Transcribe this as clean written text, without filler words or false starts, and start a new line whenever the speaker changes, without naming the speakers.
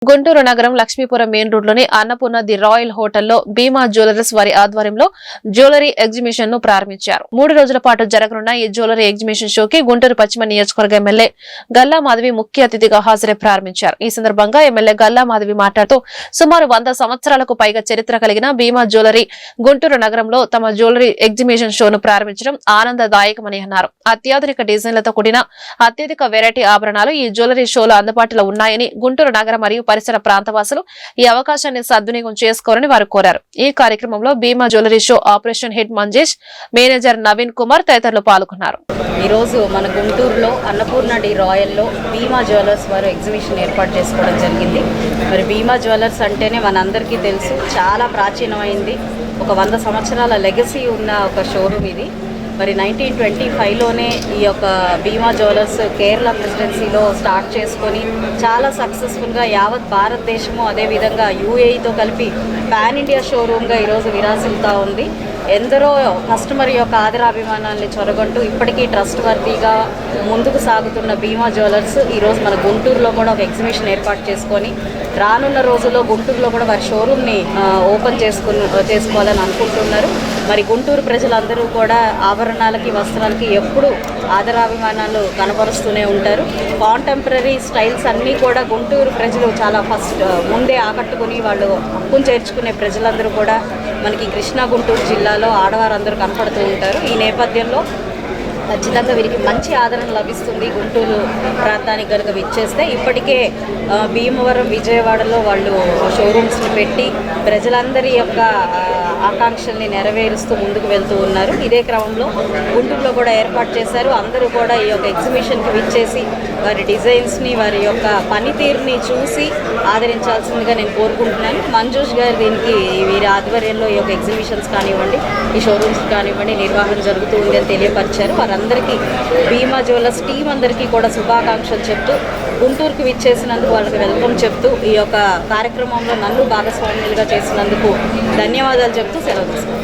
గుంటూరు నగరం లక్ష్మీపురం మెయిన్ రోడ్లోని Annapurna the royal హోటల్లో భీమా జ్యువెలర్స్ వారి ఆధ్వర్యంలో జ్యువెలరీ ఎగ్జిబిషన్ ను ప్రారంభించారు. 3 రోజుల పాటు జరగనున్న ఈ జ్యువెలరీ ఎగ్జిబిషన్ షోకి గుంటూరు పశ్చిమ నియోజకవర్గ ఎమ్మెల్యే గల్లా మాధవి ముఖ్య అతిథిగా హాజరై ప్రారంభించారు. ఈ సందర్భంగా ఎమ్మెల్యే గల్లా మాధవి మాట్లాడుతూ సుమారు 100 సంవత్సరాలకు పైగా చరిత్ర కలిగిన భీమా జ్యువెలరీ గుంటూరు నగరంలో తమ జ్యువెలరీ ఎగ్జిబిషన్ షోను ప్రారంభించడం ఆనందదాయకమని అన్నారు. అత్యాధునిక డిజైన్లతో కూడిన అత్యధిక వెరైటీ ఆభరణాలు ఈ జ్యువెలరీ షోలో అందుబాటులో ఉన్నాయని గుంటూరు నగర మరియు పరిసర ప్రాంతవాసులు ఈ అవకాశాన్ని సద్వినియోగం చేసుకోవాలని వారు కోరారు. ఈ కార్యక్రమంలో Bhima jewellery show operation head Manjesh, manager Naveen Kumar తదితరులు పాల్గొన్నారు.
ఈ రోజు మన గుంటూరులో అన్నపూర్ణ డి రాయల్లో భీమా జ్యువెలర్స్ వారు ఎగ్జిబిషన్ ఏర్పాటు చేసుకోవడం జరిగింది. మరి భీమా జ్యువెలర్స్ అంటేనే మనందరికీ తెలుసు, చాలా ప్రాచీనమైంది, ఒక 100 సంవత్సరాల లెగసీ ఉన్న ఒక షోరూమ్ ఇది. మరి 1925లోనే ఈ యొక్క భీమా జ్యువెలర్స్ కేరళ ప్రెసిడెన్సీలో స్టార్ట్ చేసుకొని చాలా సక్సెస్ఫుల్గా యావత్ భారతదేశము అదేవిధంగా యూఏఈతో కలిపి పాన్ ఇండియా షోరూమ్గా ఈరోజు విరాజిల్లుతూ ఉంది. ఎందరో కస్టమర్ యొక్క ఆదరాభిమానాన్ని చొరగొంటూ ఇప్పటికీ ట్రస్ట్ వర్తీగా ముందుకు సాగుతున్న భీమా జ్యువెలర్స్ ఈరోజు మన గుంటూరులో కూడా ఒక ఎగ్జిబిషన్ ఏర్పాటు చేసుకొని రానున్న రోజుల్లో గుంటూరులో కూడా వారి షోరూమ్ని ఓపెన్ చేసుకోవాలని అనుకుంటున్నారు. మరి గుంటూరు ప్రజలందరూ కూడా ఆభరణాలకి వస్త్రాలకి ఎప్పుడు ఆదరాభిమానాలు కనబరుస్తూనే ఉంటారు. కాంటెంపరీ స్టైల్స్ అన్నీ కూడా గుంటూరు ప్రజలు చాలా ముందే ఆకట్టుకుని వాళ్ళు హక్కును చేర్చుకునే ప్రజలందరూ కూడా మనకి కృష్ణా గుంటూరు జిల్లాలో ఆడవారందరూ కనపడుతూ ఉంటారు. ఈ నేపథ్యంలో ఖచ్చితంగా వీరికి మంచి ఆదరణ లభిస్తుంది. గుంటూరు ప్రాంతానికి కనుక విచ్చేస్తే ఇప్పటికే భీమవరం, విజయవాడలో వాళ్ళు షోరూమ్స్ని పెట్టి ప్రజలందరి యొక్క ఆకాంక్షల్ని నెరవేరుస్తూ ముందుకు వెళ్తూ ఉన్నారు. ఇదే క్రమంలో గుంటూరులో కూడా ఏర్పాటు చేశారు. అందరూ కూడా ఈ యొక్క ఎగ్జిబిషన్కి విచ్చేసి వారి డిజైన్స్ని, వారి యొక్క పనితీరుని చూసి ఆదరించాల్సిందిగా నేను కోరుకుంటున్నాను. మంజూష్ గారు దీనికి వీరి ఆధ్వర్యంలో ఈ యొక్క ఎగ్జిబిషన్స్ కానివ్వండి, ఈ షోరూమ్స్ కానివ్వండి నిర్వహణ జరుగుతూ ఉంది అని తెలియపరిచారు. వారందరికీ భీమా జ్యువెలర్స్ టీం అందరికీ కూడా శుభాకాంక్షలు చెప్తూ, గుంటూరుకు విచ్చేసినందుకు వాళ్ళకి వెల్కమ్ చెప్తూ, ఈ యొక్క కార్యక్రమంలో నన్ను భాగస్వామ్యులుగా చేసినందుకు ధన్యవాదాలు చెప్తూ సెలవు తీసుకుంటాను.